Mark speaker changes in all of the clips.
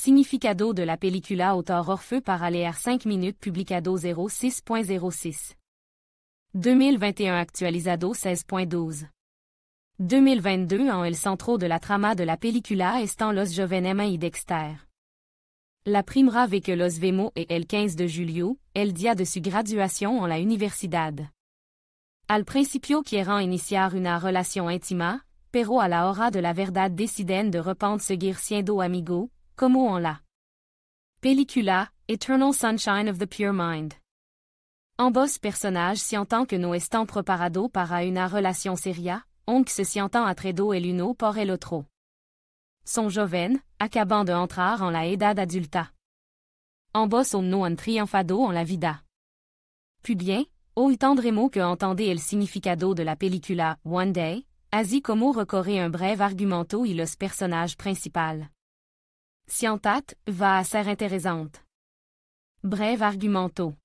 Speaker 1: Significado de la película Autor Orfeu para leer 5 minutes publicado 06.06. 2021 actualizado 16.12. 2022 en el centro de la trama de la película están los jóvenes Emma y Dexter. La primera vez que los vemos es el 15 de julio, el día de su graduación en la universidad. Al principio quieren iniciar una relación íntima, pero a la hora de la verdad deciden de repente seguir siendo amigos, como en la película Eternal Sunshine of the Pure Mind. Ambos personajes sienten que no están preparados para una relación seria, aunque se sienten atraídos el uno por el otro. Son jóvenes, acabant de entrar en la edad adulta. Ambos son no han triunfado en la vida. Puis bien, hoy tendremos que entender el significado de la película One Day, así como recorrer un breve argumento y los personajes principales. Sientat va a ser interesante. Breve argumento.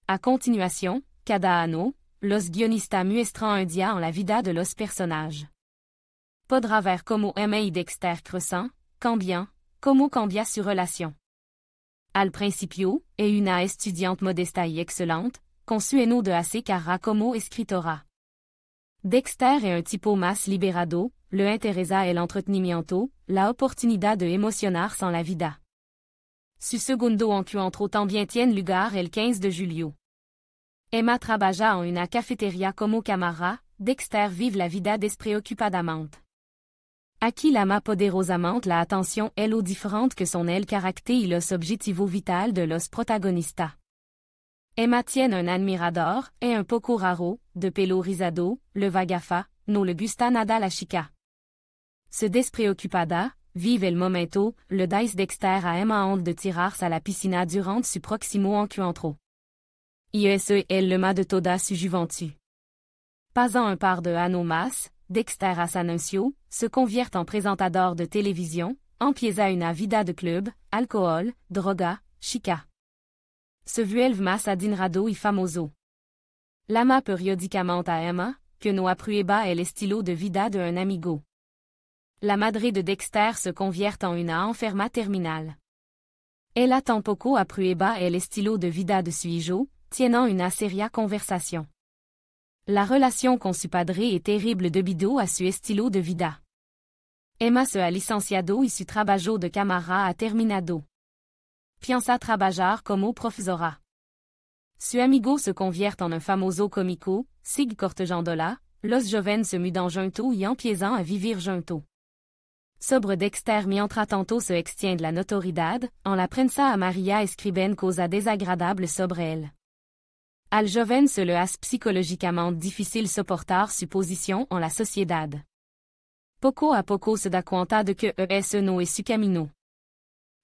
Speaker 1: A continuación, cada año, los guionistas muestran un día en la vida de los personajes. Podrá ver cómo Emma y Dexter crecen, cambian, cómo cambia su relación. Al principio, es una estudiante modesta y excelente, con sueño de hacer carrera como escritora. Dexter es un tipo más liberado, le interesa el entretenimiento, la oportunidad de emocionarse en la vida. Su segundo encuentro también tiene lugar el 15 de julio. Emma trabaja en una cafetería como camarera, Dexter vive la vida despreocupadamente. Aquí llama poderosamente la atención el lo diferente que son el carácter y los objetivos vital de los protagonistas. Emma tiene un admirador, es un poco raro, de pelo rizado, le vagafa, no le gusta nada la chica. Se despreocupada, vive el momento, le dice Dexter a Emma antes de tirarse a la piscina durant su próximo encuentro. Y ese es el lema de toda su juventud. Pasant un par de años más, Dexter a s'anuncio, se convierte en presentador de télévision, empieza una vida de club, alcohol, droga, chica. Se vuelve más adinerado y famoso. Llama periódicamente a Emma, que no aprueba el estilo de vida de un amigo. La madre de Dexter se convierte en una enferma terminal. Ella tampoco aprueba el estilo de vida de su hijo, tienen una seria conversación. La relación con su padre es terrible debido a su estilo de vida. Emma se ha licenciado y su trabajo de cámara ha terminado. Piensa trabajar como profesora. Su amigo se convierte en un famoso cómico, sigue cortejándola, los jóvenes se mudan juntos y empiezan a vivir juntos. Sobre Dexter mientras tanto se extiende la notoriedad, en la prensa amarilla escriben cosas desagradables sobre él. Al joven se le hace psicológicamente difícil soportar su posición en la sociedad. Poco a poco se da cuenta de que ese no es su camino.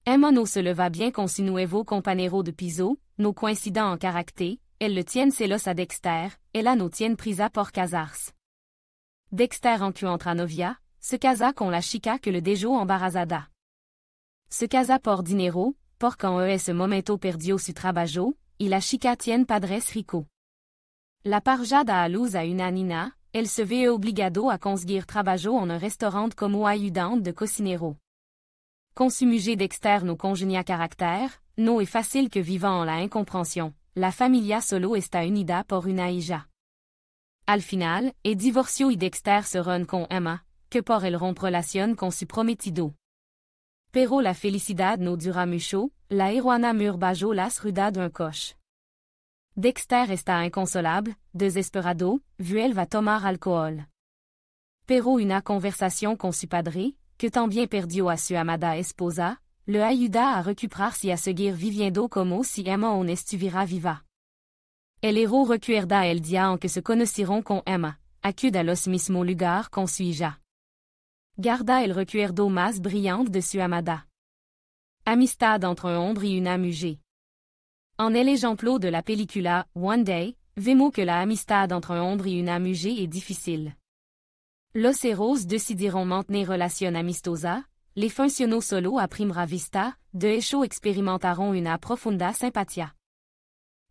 Speaker 1: Emma no se le va bien con su nuevo compañero de piso, no coinciden en carácter, elle le tiene celos a Dexter, ella no tiene prisa por casarse. Dexter encuentra novia, se casa con la chica que le dejó embarazada. Se casa por dinero, porque en ese momento perdió su trabajo, y la chica tiene padres rico. La pareja da a luz a una nina, él se ve obligado a conseguir trabajo en un restaurante como ayudante de cocinero. Con su mujer Dexter no congenia carácter, no es fácil que vivan en la incomprensión, la familia solo está unida por una hija. Al final, es divorció y Dexter se reúne con Emma, que por el rompe relación con su prometido. Pero la felicidad no dura mucho, la heroína meurt bajo las ruedas d'un coche. Dexter está inconsolable, desesperado, vuelve a tomar alcohol. Pero una conversación con su padre, que también perdió a su amada esposa, le ayuda a recuperarse y a seguir viviendo como si Emma aún estuviera viva. El héros recuerda el día en que se conocieron con Emma, acude a los mismos lugares con su hija. Guarda el recuerdo más brillante de su amada. Amistad entre un hombre y una mujer. En el ejemplo de la película One Day, vemos que la amistad entre un hombre y una mujer es difícil. Los héros decidieron mantener relación amistosa, les funcionó solo a primera vista, de hecho experimentaron una profunda simpatía.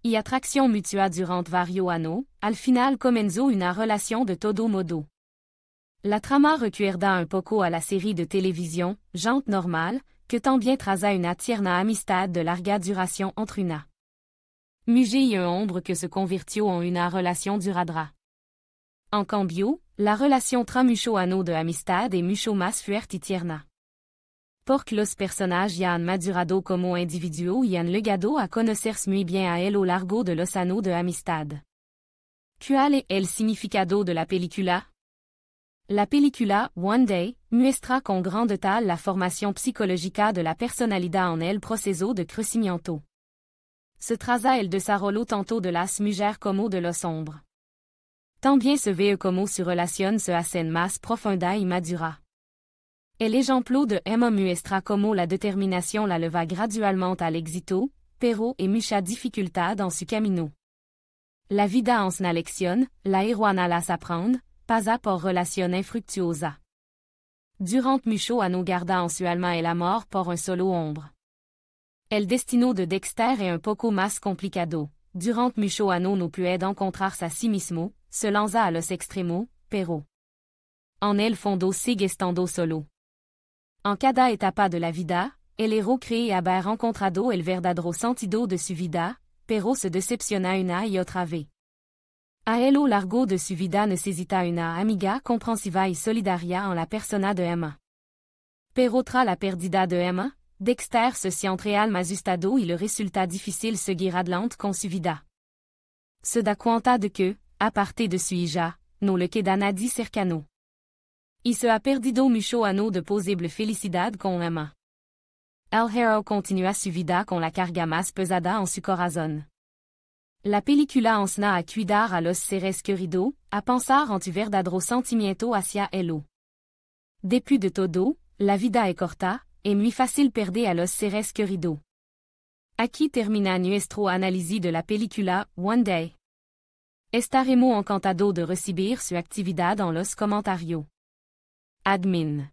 Speaker 1: Y atracción mutua durant varios años, al final comenzó una relación de todo modo. La trama recuerda un poco a la série de télévision, Gente Normal, que tant bien trasa una tierna amistad de larga duración entre una mujer y un hombre que se convirtió en una relación duradera. En cambio, la relación tra mucho ano de amistad es mucho más fuerte y tierna. Porque los personajes ya han madurado como individuos y han llegado a conocerse muy bien a él a lo largo de los años de amistad. ¿Cuál es el significado de la película? La película One Day muestra con gran detalle la formación psicológica de la personalidad en el proceso de crecimiento. Se trata el desarrollo tanto de las mujeres como de los hombres. También se ve como su relación se hace más profunda y madura. El ejemplo de Emma muestra como la determinación la lleva gradualmente al éxito, pero hay mucha dificultad en su camino. La vida es una lección, la heroína las aprende, pasa por relación infructuosa. Durant mucho ano guarda en su alma el amor por un solo hombre. El destino de Dexter es un poco más complicado. Durant mucho ano no puede encontrarse a sí mismo, se lanza a los extremos, pero en el fondo sigue estando solo. En cada etapa de la vida, el héroe cree haber encontrado el verdadero sentido de su vida, pero se decepciona una y otra vez. A él lo largo de su vida necesita una amiga comprensiva y solidaria en la persona de Emma. Pero tras la pérdida de Emma, Dexter se siente real más asustado y le resulta difícil seguir adelante con su vida. Se da cuenta de que, aparte de su hija, no le queda nadie cercano. Y se ha perdido mucho ano de posible felicidad con Emma. El héroe continúa su vida con la carga más pesada en su corazón. La película ensena a cuidar a los seres queridos, a pensar en tu verdadero sentimiento hacia ello. Después de todo, la vida es corta, es muy fácil perder a los seres queridos. Aquí termina nuestro análisis de la película One Day. Estaremos encantados de recibir su actividad en los comentarios. Admin.